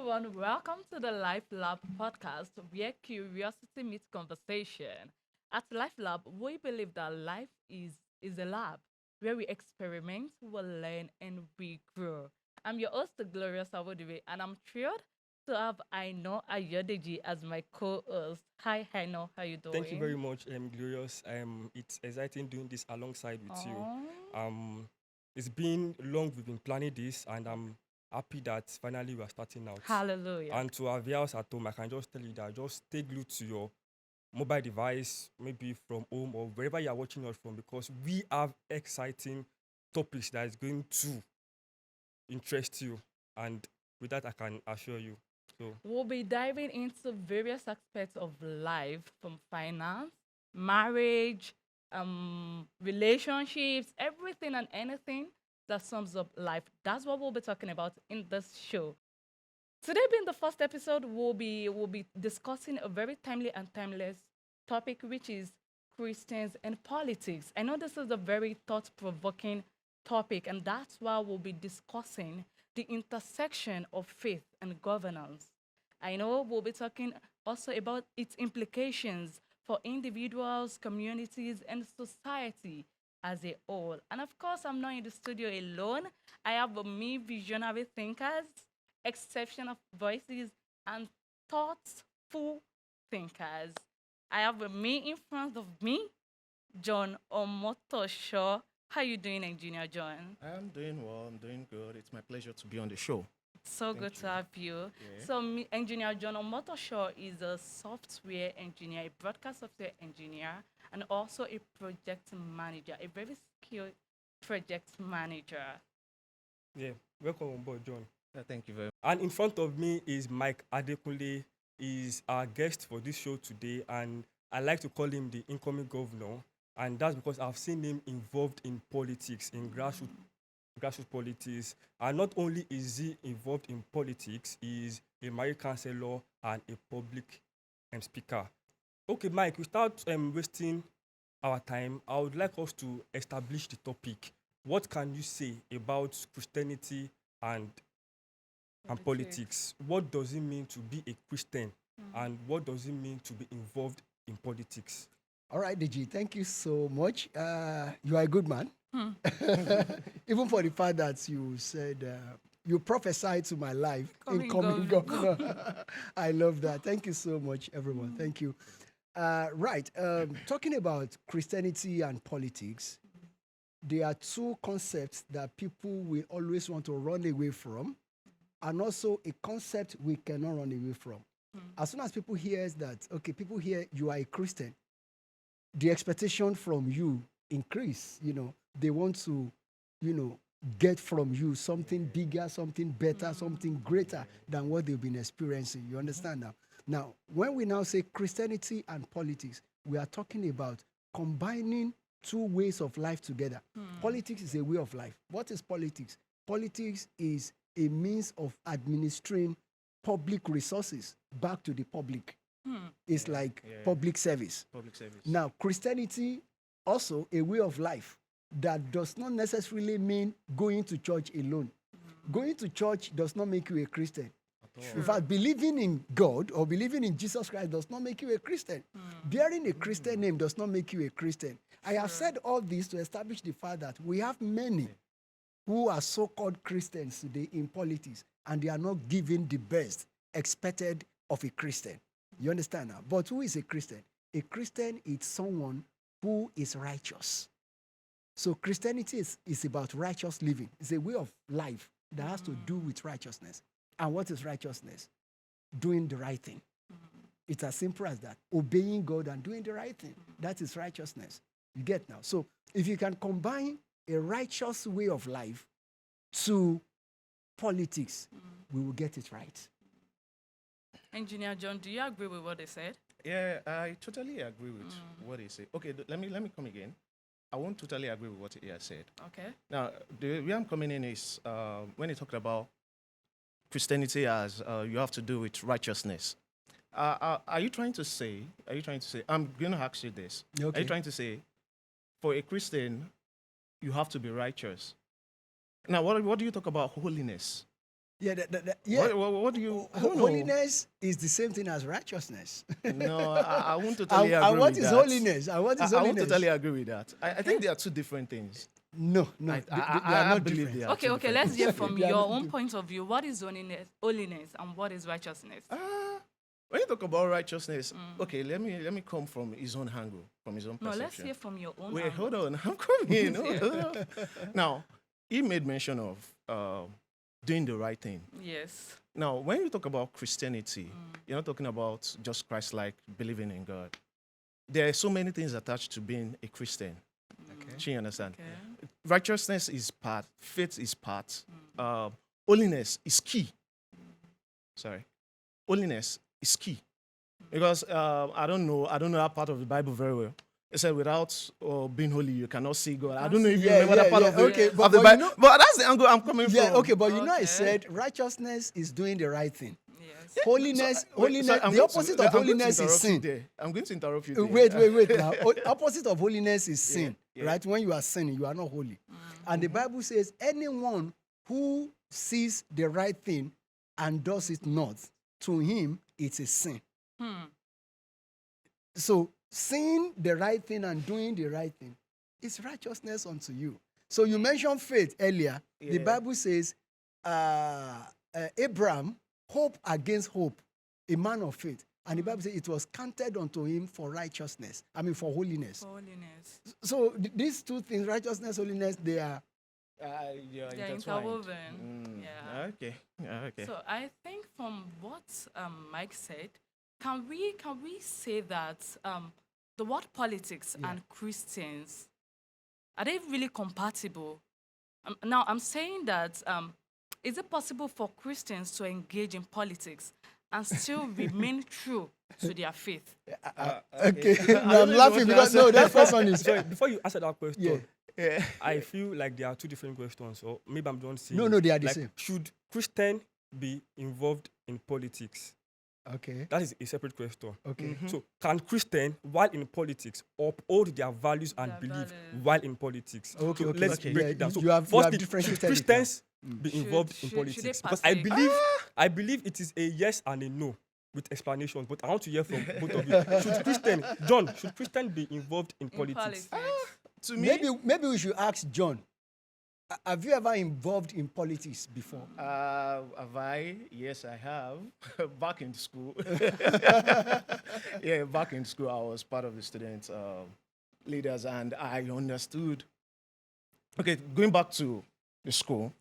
everyone. Welcome to the Life Lab podcast where curiosity meets conversation. At Life Lab, we believe that life is a lab where we experiment, we learn, and we grow. I'm your host, the Glorious Awodiwe, and I'm thrilled to have Aino Ayodeji as my co-host. Hi, Aino. How you Thank you very doing? much, Glorious. It's exciting doing this alongside with you. Oh, Um, it's been long we've been planning this, and I'm happy that finally we are starting out. hallelujah. And to our viewers at home, I can just tell you that just stay glued to your mobile device, maybe from home or wherever you are watching us from, because we have exciting topics that is going to interest you. And with that, I can assure you. So, We'll be diving into various aspects of life from finance, marriage, relationships, everything and anything that sums up life. That's what we'll be talking about in this show. Today being the first episode, we'll be discussing a very timely and timeless topic, which is Christians and politics. I know this is a very thought-provoking topic, and that's why we'll be discussing the intersection of faith and governance. I know we'll be talking also about its implications for individuals, communities, and society as a whole. And of course, I'm not in the studio alone. I have me visionary thinkers, exceptional voices, and thoughtful thinkers. I have with me in front of me, John Omotosho. How you doing, Engineer John? I'm doing well. I'm doing good. It's my pleasure to be on the show. So Thank good to you. have you. Yeah. So, Engineer John Omotosho is a software engineer, a broadcast software engineer, and also a project manager, a very skilled project manager. yeah, welcome on board, John. Thank you very much. And in front of me is Mike Adekunle, is our guest for this show today, and I like to call him the incoming governor, and that's because I've seen him involved in politics, in grassroots politics, and not only is he involved in politics, he's a married counselor and a public speaker. Okay, Mike, without wasting our time, I would like us to establish the topic. What can you say about Christianity and politics? What does it mean to be a Christian? And what does it mean to be involved in politics? All right, DG, thank you so much. You are a good man. Even for the fact that you said you prophesied to my life, Coming incoming governor. governor. I love that. Thank you so much, everyone. Thank you. Right. Talking about Christianity and politics, there are two concepts that people will always want to run away from, and also a concept we cannot run away from. As soon as people hear that, okay, people hear you are a Christian, the expectation from you increase. They want to, get from you something bigger, something better, something greater than what they've been experiencing. You understand now? Now, when we now say Christianity and politics, we are talking about combining two ways of life together. Politics is a way of life. What is politics? Politics is a means of administering public resources back to the public. It's like public service. Public service. Now, Christianity also a way of life that does not necessarily mean going to church alone. Going to church does not make you a Christian. In fact, believing in God or believing in Jesus Christ does not make you a Christian. Bearing a Christian name does not make you a Christian. I have said all this to establish the fact that we have many who are so-called Christians today in politics, and they are not giving the best expected of a Christian. You understand now? But who is a Christian? A Christian is someone who is righteous. So Christianity is about righteous living. It's a way of life that has to do with righteousness. And what is righteousness? Doing the right thing. It's as simple as that. Obeying God and doing the right thing. That is righteousness. You get now? So if you can combine a righteous way of life to politics, we will get it right. Engineer John, do you agree with what they said? Yeah, I totally agree with what he said. Okay, let me come again. I won't totally agree with what he has said. Okay. Now, the way I'm coming in is when he talked about Christianity as you have to do with righteousness. Are you trying to say? I'm going to ask you this. Are Okay. you trying to say, for a Christian, you have to be righteous? Now, what do you talk about holiness? Yeah, yeah. What do you? I don't know. Holiness is the same thing as righteousness. No, I won't totally And agree what with is that. holiness? And what is I won't holiness? totally agree with that. I think they are two different things. No, no, they are not believe different. they are Okay, two okay. different Let's hear things. from They are your not own different. point of view. What is holiness, and what is righteousness? When you talk about righteousness, okay, let me come from his own angle, from his own No, perception. let's hear from your own. Wait, angle. hold on. I'm coming. Hold on. Now, he made mention of doing the right thing. Yes. Now, when you talk about Christianity, you're not talking about just Christ-like believing in God. There are so many things attached to being a Christian. Okay. Do you understand? Okay. Righteousness is part, faith is part, holiness is key. Sorry, holiness is key, because I don't know that part of the Bible very well. It said, "Without being holy, you cannot see God." I don't know if you Yeah, remember that yeah, part yeah, of the, okay, of but the you Bible, know- but that's the angle I'm coming Yeah, from. okay, but you know, I Okay. said righteousness is doing the right thing. Yes. Holiness, Wait, holiness. sorry, I'm The going to- opposite I'm of going to holiness is interrupt you sin. there. I'm going to interrupt you there. Wait now. Opposite of holiness is sin, yeah. right? When you are sinning, you are not holy. And the Bible says anyone who sees the right thing and does it not, to him it's a sin. So seeing the right thing and doing the right thing is righteousness unto you. So you mentioned faith earlier. The Yeah. Bible says Abraham hope against hope, a man of faith. And the Bible says it was counted unto him for righteousness. I mean, for holiness. Holiness. So these two things, righteousness, holiness, they are. You're They're intertwined. interwoven. Yeah. Okay. Okay. So I think from what Mike said, can we say that the word politics and Christians, are they really compatible? Now I'm saying that is it possible for Christians to engage in politics and still remain true to their faith? Okay. I No, don't I'm know if laughing you want because to no, answer. that first one is. Sorry, before you answer that question, Yeah. Yeah. I feel like there are two different questions, or maybe I'm not saying. No, they are the like, same. Should Christian be involved in politics? Okay. That is a separate question. Okay. So, can Christian, while in politics, uphold their values and Their belief values. while in politics? Okay, So okay, let's okay. break Yeah, it down. you So, have firstly, different should Christians. Christians be Should- involved in should they politics? Because partake? I believe it is a yes and a no with explanations. But I want to hear from both of you. Should Christian be involved in In politics? To me, Maybe we should ask John. Have you ever involved in politics before? have I? Yes, I have. Back in school. Yeah, back in school, I was part of the student leaders, and I understood. Okay, going back to the school,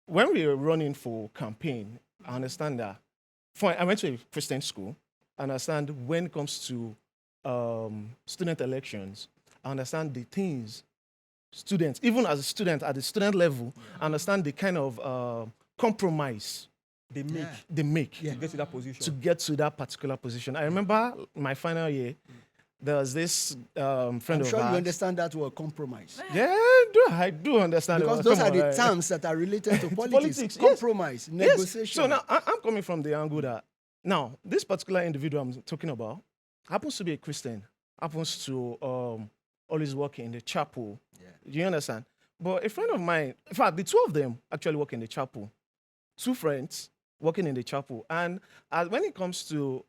when we were running for campaign, I understand that. Fine, I went to a Christian school. I understand when it comes to student elections, I understand the things students, even as a student at the student level, understand the kind of compromise They make Yeah. they make Yeah. to get to that position. to get to that particular position. I remember my final year, there was this friend I'm of sure ours. you understand that word compromise. Yeah, I do understand. Because it. those Come are the on, right. terms that are related to politics. politics, yes. Compromise, Yes. negotiation. So now I'm coming from the angle that now this particular individual I'm talking about happens to be a Christian, happens to always work in the chapel. Yeah. Do you understand? But a friend of mine, in fact, the two of them actually work in the chapel. Two friends working in the chapel. And when it comes to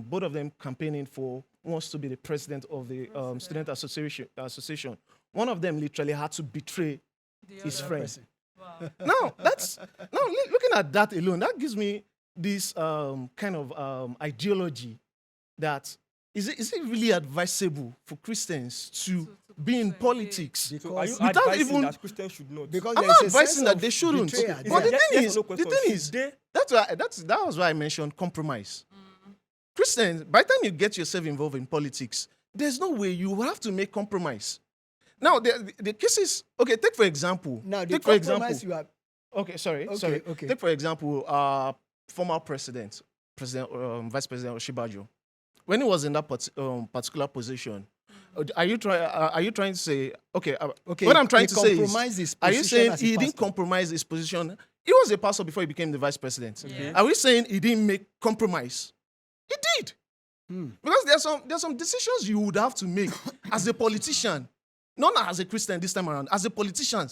both of them campaigning for who wants to be the president of the student association, one of them literally had to betray The his other- friend. Person. Wow. Now looking at that alone, that gives me this kind of ideology that is it really advisable for Christians to be in engage. politics? So are you Because- without advising even- that Christians should not? Because I'm there not is a advising sense that of they shouldn't. betrayal But there. the Yes thing or is, no the question. thing Should is, they- that was why I mentioned compromise. Christians, by the time you get yourself involved in politics, there's no way you have to make compromise. Now, the cases, okay, take for example. Now, the take for example. compromise you are. Okay, sorry. Okay. Take for example, former Vice President Oshibajo. When he was in that particular position, are you trying to say, okay? Okay, What I'm trying he to say compromised his is, are you position saying as a he didn't pastor. compromise his position? He was a pastor before he became the vice president. Okay. Are we saying he didn't make compromise? He did. Hmm. Because there's some decisions you would have to make as a politician, not as a Christian this time around. As a politician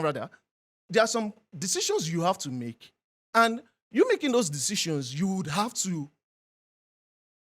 rather, there are some decisions you have to make. And you making those decisions, you would have to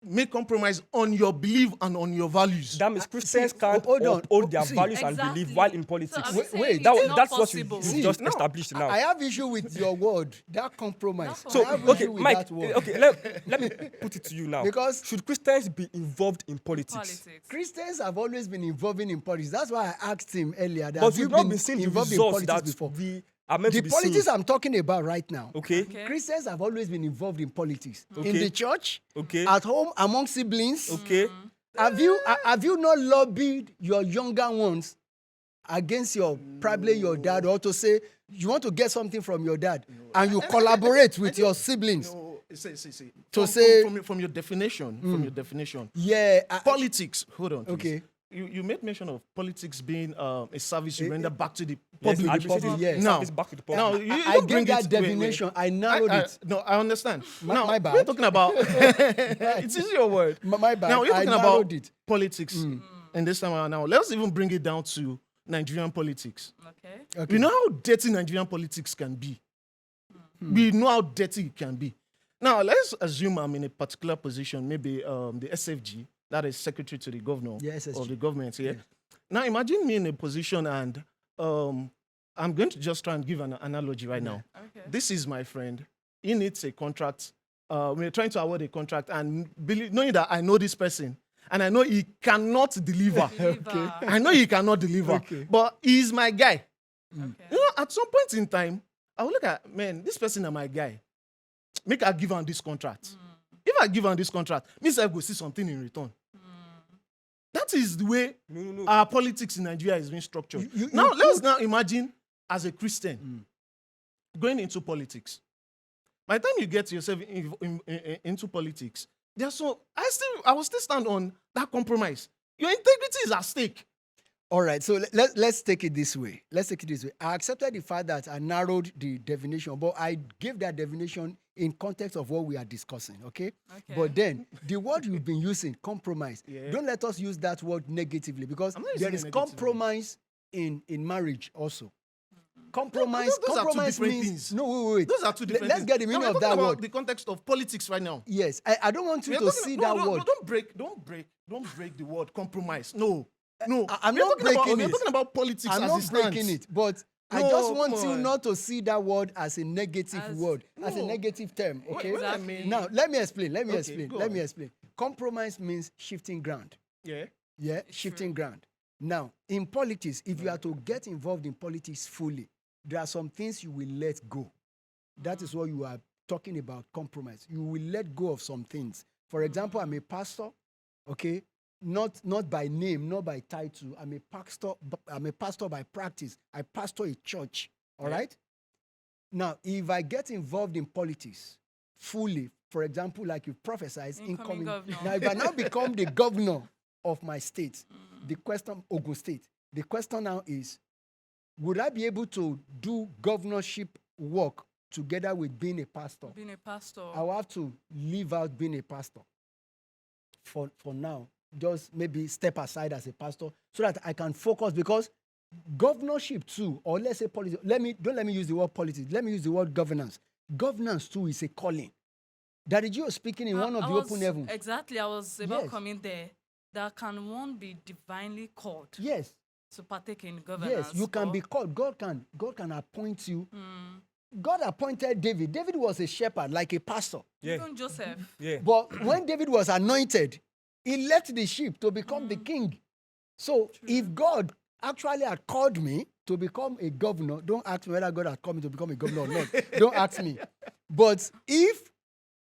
make compromise on your belief and on your values. That means Christians see, can't hold on. uphold their See. values and belief while in So politics. are we Wait, saying wait, it's That, not that's what you, possible? you've just no, established now. I have issue with your word, that compromise. So, So, I have okay, issue with Mike, that word. okay, let me put it to you now. Because- should Christians be involved in politics? Politics. Christians have always been involving in politics. That's why I asked him earlier that But have you we've not been been seeing the involved in results politics that before. we are meant The to be politics seeing. I'm talking about right now. Okay, Okay. Christians have always been involved in politics. In Okay. the church, okay, at home, among siblings. okay. Have you not lobbied your younger ones against probably your dad, or to say you want to get something from your dad and you collaborate with your siblings? No, see. To say- From your definition, Yeah. politics. Hold on. Please. Okay. You made mention of politics being a service you Eh, render back to the Yes, public. administrative yes. Now, service back to the now public. you I don't gave bring that it- definition. I narrowed it. No, I understand. My- now, my bad. we're talking about. It is your word. My bad. Now, you're I talking narrowed about it. politics. And this time around, now, let's even bring it down to Nigerian politics. Okay. Okay. We know how dirty Nigerian politics can be. We know how dirty it can be. Now, let's assume I'm in a particular position, maybe the SFG, that is Secretary to the Governor Yeah, SSG. of the government here. Yeah. Now, imagine me in a position and I'm going to just try and give an analogy right now. Okay. This is my friend. He needs a contract. We're trying to award a contract, and knowing that I know this person, and I know he cannot deliver. Deliver. I know he cannot deliver, Okay. but he's my guy. Okay. You know, at some point in time, I will look at, man, this person is my guy. Make I give him this contract. If I give him this contract, means I go see something in return. That is the way No. our politics in Nigeria is being structured. You Now, let's could- now imagine as a Christian going into politics. By the time you get yourself into politics, there's I will still stand on that compromise. Your integrity is at stake. All right, so let's take it this way. I accepted the fact that I narrowed the definition, but I gave that definition in context of what we are discussing, okay? Okay. But then, the word you've been using, compromise, Yeah. don't let us use that word negatively, because I'm not using there it is negatively. compromise in marriage also. Compromise, Those are two compromise different means... things. No, wait. Those are two different Let's things. get the Now, meaning we're of talking that about word. the context of politics right now. Yes, I don't want you We're to talking- see no, that no, word. Don't break the word compromise. No. I'm We're not talking about- breaking We're it. talking about politics I'm as not it stands. breaking it, but I No, just want come you on. not to see that word as a negative As- word, as a No. negative term, okay? What I Exactly. mean- Now, let me explain. Okay, go on. Compromise means shifting ground. Yeah. Yeah, It's shifting true. ground. Now, in politics, if you are to get involved in politics fully, there are some things you will let go. That is what you are talking about, compromise. You will let go of some things. For example, I'm a pastor, okay? Not by name, not by title. I'm a pastor by practice. I pastor a church. All Yeah. right? Now, if I get involved in politics fully, for example, like you prophesied, Incoming governor. Now, if I now become the governor of my state, the question, Ogun State, the question now is, would I be able to do governorship work together with being a pastor? Being a pastor. I will have to leave out being a pastor for now. Just maybe step aside as a pastor so that I can focus, because governorship too, or let's say politics. Don't let me use the word politics. Let me use the word governance. Governance too is a calling. Daddy G was speaking in one of I the was- open heavens. Exactly. I was about Yes. coming there. That can one be divinely called Yes, to partake in governance? yes, you can or- be called. God can appoint you. God appointed David. David was a shepherd, like a pastor. Yeah, Even Joseph. yeah. But when David was anointed, he left the sheep to become the king. So if God actually had called me to become a governor, don't ask me whether God had called me to become a governor or not. Don't ask me. But if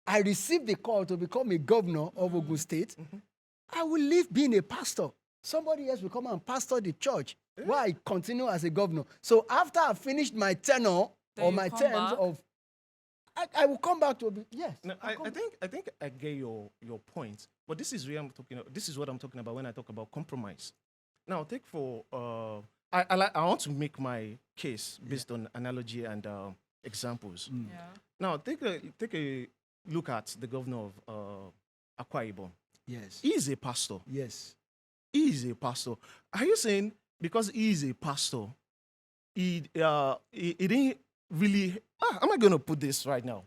I received the call to become a governor of Ogun State, I will leave being a pastor. Somebody else will come and pastor the church while I continue as a governor. So after I finished my tenure Then or you my come terms back? of, I will come back to yes. No, I think I get your point, but this is what I'm talking about when I talk about compromise. Now, take for I want to make my case based on analogy and examples. Yeah. Now, take a look at the governor of Akwa Ibom. Yes. He is a pastor. Yes. He is a pastor. Are you saying because he is a pastor, he didn't really. How am I going to put this right now?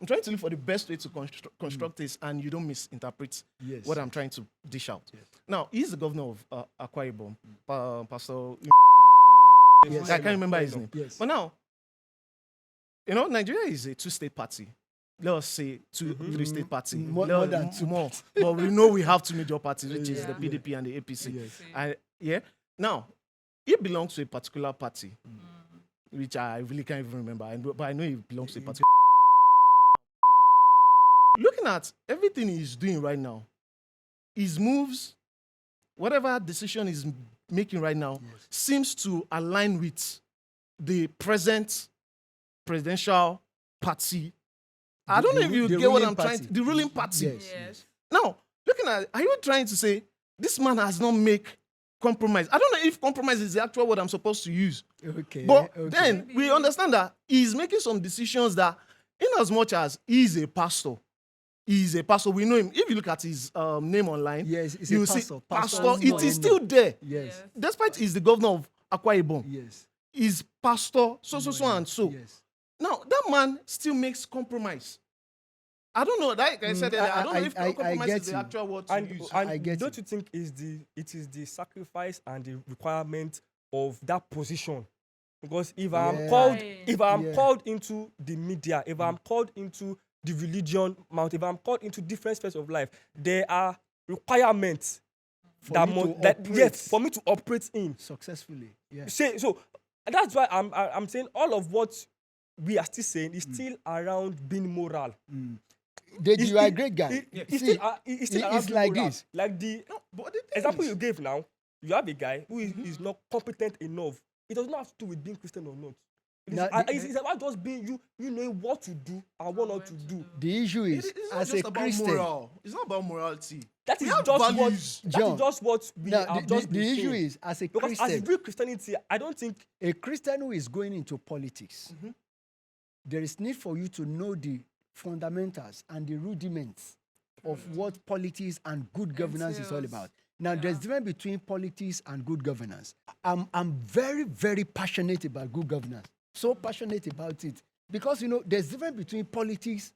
I'm trying to look for the best way to construct this, and you don't misinterpret Yes. what I'm trying to dish out. Now, he's the governor of Akwa Ibom, Pastor. Yes. I can't remember his name. Yes. But now, Nigeria is a two-state party. Let us say two, three-state party. More than two. More. But we know we have two major parties, which is Yeah. the PDP and the APC. Yes. Now, he belongs to a particular party, which I really can't even remember. But I know he belongs to a particular. Looking at everything he's doing right now, his moves, whatever decision he's making right now, seems to align with the present presidential party. I don't know if you the get what ruling I'm trying party. to. The ruling party. Yes. Yes. Now, looking at, are you trying to say this man has not made compromise? I don't know if compromise is the actual word I'm supposed to use. Okay. But okay. then we understand that he's making some decisions that, in as much as he's a pastor, we know him. If you look at his name online, Yes, it's you a see pastor. pastor. Pastor It is still there. Yes. Despite he's the governor of Akwa Ibom, Yes. he's pastor, so and so. Yes. Now, that man still makes compromise. I don't know. Like I said, I don't know if compromise get is the you. actual word to use. And I get don't you think it is the sacrifice and the requirement of that position? Because if I'm Yeah. called, Right. if I'm Yeah. called into the media, if I'm called into the religion mount, if I'm called into different spheres of life, there are requirements For that you to must, that operate yes, for me to operate in. successfully. Yeah. So that's why I'm saying all of what we are still saying is still around being moral. Did you are a great guy? It's See, still around it's being like moral. this. Like the No, but the thing example is- you gave now, you have a guy who is not competent enough. It does not have to do with being Christian or not. Now, It's about just being you knowing what to do and what not to do. The issue is, It's not as just a about Christian, moral. It's not about morality. That We is have just values. what John, that is just what we now, have the just been issue saying. is, as a Because as Christian, real Christianity, I don't think a Christian who is going into politics, there is need for you to know the fundamentals and the rudiments of what politics and good governance is all Entails. about. Now, there's difference between politics and good governance. I'm very, very passionate about good governance. So passionate about it. Because, there's difference between politics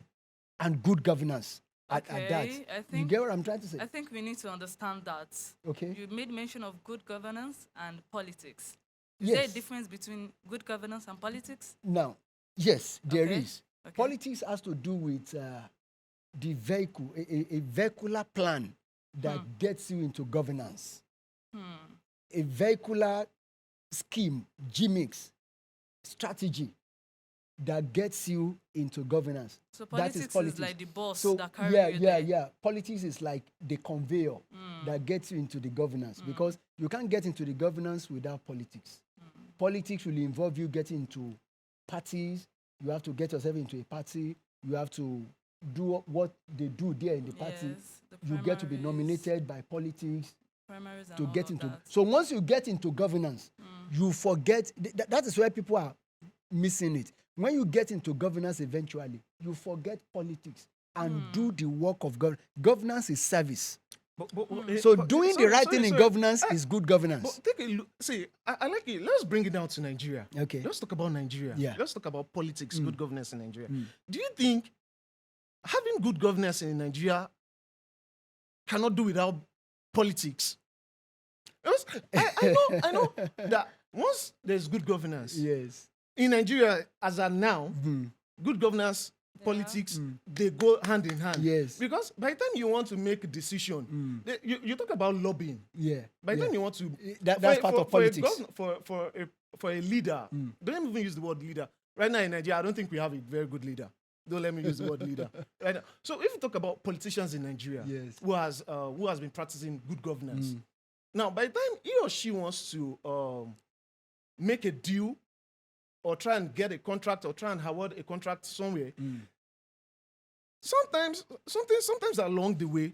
and good governance at that. Okay, I You think- get what I'm trying to say? I think we need to understand that. Okay. You made mention of good governance and politics. Is there a Yes. difference between good governance and politics? Now, yes, there Okay. is. Okay. Politics has to do with the vehicle, a vehicular plan that gets you into governance. A vehicular scheme, gimmicks, strategy that gets you into governance. So That politics is like the boss So that carry yeah, you yeah, there. yeah. Politics is like the conveyor that gets you into the governance because you can't get into the governance without politics. Politics will involve you getting into parties. You have to get yourself into a party. You have to do what they do there in the party. Yes, the You get to be primaries, nominated by politics primaries and to all get of into. that. So once you get into governance, you forget. That is where people are missing it. When you get into governance, eventually you forget politics and do the work of governance. Governance is service. So doing the right thing in governance is good governance. But take a look. See, I like it. Let's bring it down to Nigeria. Okay. Let's talk about Nigeria. Yeah. Let's talk about politics, good governance in Nigeria. Do you think having good governance in Nigeria cannot do without politics? Because I know that once there's good governance Yes. in Nigeria, as of now, good governance, politics, they go hand in hand. Yes. Because by the time you want to make a decision, you talk about lobbying. Yeah. By the yeah. time you want to, That's part of politics. For a leader, don't even use the word leader. Right now in Nigeria, I don't think we have a very good leader. Don't let me use the word leader. Right now. So if you talk about politicians in Nigeria, Yes. who has been practicing good governance, now by the time he or she wants to make a deal or try and get a contract or try and award a contract somewhere, sometimes along the way,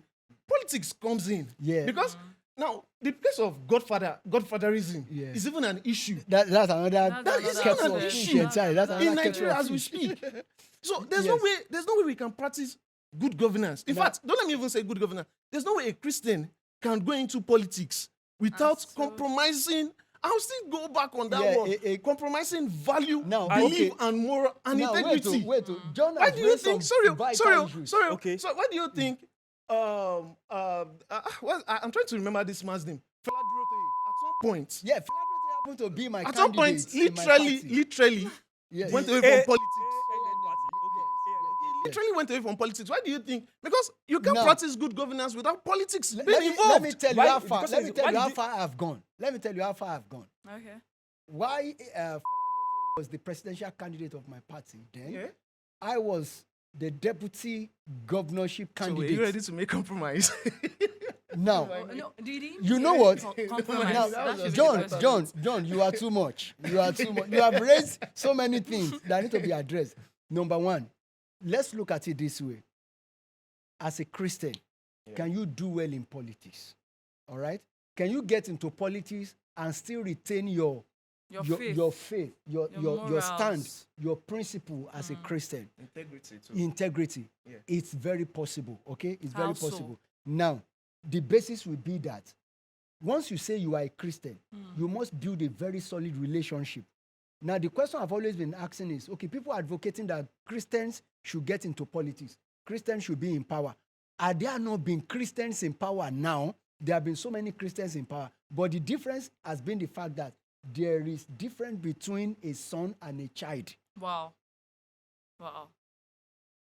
politics comes in. Yeah. Because now the place of godfatherism Yeah. is even an issue That's another That's is another another thing. issue inside. That's in another Nigeria kettle as of we fish. speak. So there's Yes. no way we can practice good governance. In fact, don't let me even say good governance. There's no way a Christian can go into politics without so- compromising I'll still go back on that Yeah, one. Compromising value, Now, belief, okay. and moral and Now, integrity. John Why has do you raised think? some vital issues. Okay. So why do you think? I'm trying to remember this man's name. Feladurote. At some point, Yeah, Philadelphia happened to be my at some point, candidate in my party. literally Yes. went away A- from politics. ANN party. Okay. ANN. He literally went away from politics. Why do you think? Because you can't Now- practice good governance without politics Let being me, involved. let me tell you Why- how far. because Let me it's- tell why you how did you- far I've gone. Let me tell you how far I've gone. Okay. Why was the presidential candidate of my party then? Yeah. I was the deputy governorship So were candidate. you ready to make compromise? Now, Oh, no, did he? you know what? Compromise. Now, That should be the John, question. John, you are too much. You are too much. You have raised so many things that need to be addressed. Number one, let's look at it this way. As a Christian, can you do well in politics? All right? Can you get into politics and still retain your faith, your stand, morals. your principle as a Christian? Integrity too. Integrity. Yeah. It's very possible, okay? It's How very so? possible. Now, the basis will be that once you say you are a Christian, you must build a very solid relationship. Now, the question I've always been asking is, okay, people are advocating that Christians should get into politics. Christians should be in power. Are there not been Christians in power now? There have been so many Christians in power. But the difference has been the fact that there is difference between a son and a child. Wow. Wow.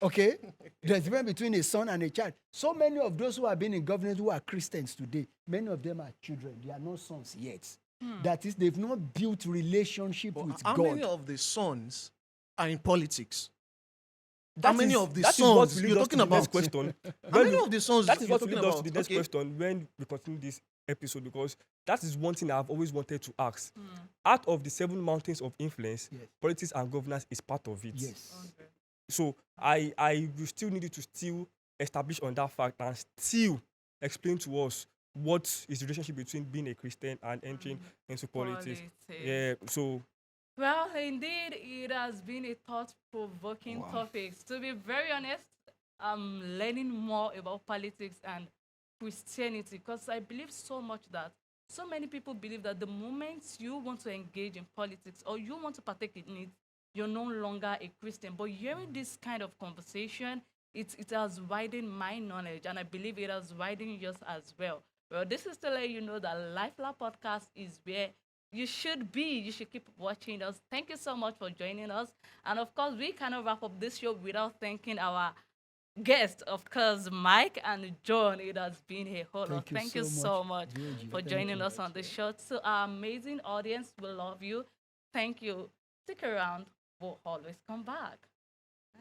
Okay? There's a difference between a son and a child. So many of those who have been in government who are Christians today, many of them are children. They are not sons yet. That is, they've not built relationship But with how God. many of the sons are in politics? That How many is- of the that is what sons will you're lead us to talking the next about? question. How When many we- of the sons That is you're what will talking lead us about? to the next Okay. question when we continue this episode, because that is one thing I've always wanted to ask. Out of the 7 mountains of influence, Yes. politics and governance is part of it. Yes. Okay. So I will still need you to still establish on that fact and still explain to us what is the relationship between being a Christian and entering into politics. Yeah. So Well, indeed, it has been a thought-provoking topic. To be very honest, I'm learning more about politics and Christianity because I believe so much that so many people believe that the moment you want to engage in politics or you want to partake in it, you're no longer a Christian. But hearing this kind of conversation, it has widened my knowledge, and I believe it has widened yours as well. Well, this is to let you know that Life Lab Podcast is where you should be. You should keep watching us. Thank you so much for joining us. And of course, we cannot wrap up this show without thanking our guests, of course, Mike and John. It has been a whole lot. Thank you so much Gigi. for Thank joining you. us on the show. To our amazing audience, we love you. Thank you. Stick around. We'll always come back. Bye.